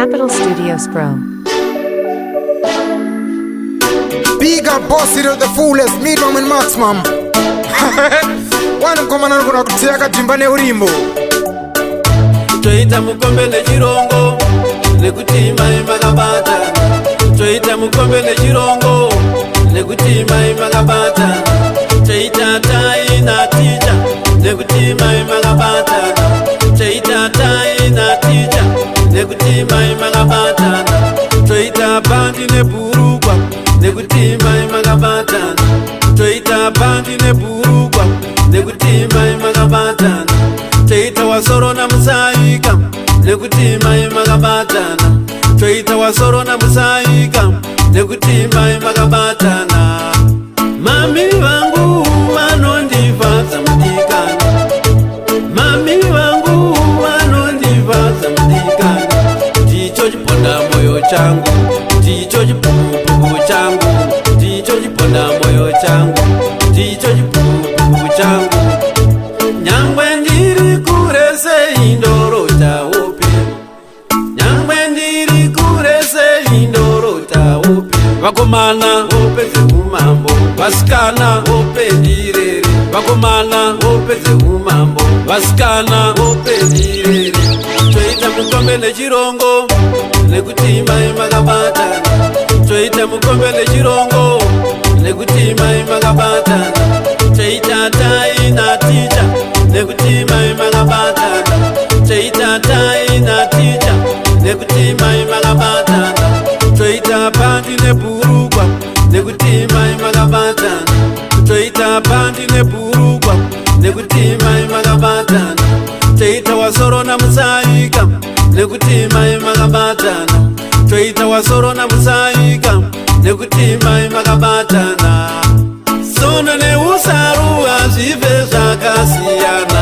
Capital Studios Pro. Big up boss, it the fullest, minimum and maximum. One common gonna take a timbane urimbo. Choita mukombe le chirongo, lekutima imagabata. Choita mukombe le chirongo, lekutima imagabata. Choita tai na tija, lekutima imagabata. Choita tai na tija, lekutima imagabata. Choita bandi ne burugwa, lekutima imagabata. Choita bandi ne burugwa, lekutima imagabata. Choita wasoro na musaika, lekutima imagabatana. Choita wasoro na musaika, lekutima imagabatana. Mami wangu wanondivasa mtikani, mami wangu wanondivasa mtikani. Chicho chiponda moyo changu, chicho chipupupu changu, chicho chiponda moyo changu, chicho chipupupu changu. Nyangwe ndiri kurese indoro taope, nyangwe ndiri kurese indoro taope. Vakomana opeze umambo, vasikana opendirere. Vakomana opeze umambo, vasikana opendirere. Choita mukombe le chirongo, lekutima imagabatana. Choita mukombe le chirongo, lekutima imagabatana. Choita tai na tija, lekutima imagabatana. Choita tai na tija, lekutima imagabatana. Choita bandi ne burugwa, lekutima imagabatana. Choita bandi ne burugwa, lekutima imagabatana. Choita wasoro na musaika, lekutima imagabatana. Choita wasoro na musaika, lekutima imagabatana. Sono ne usaru azive zakasiyana.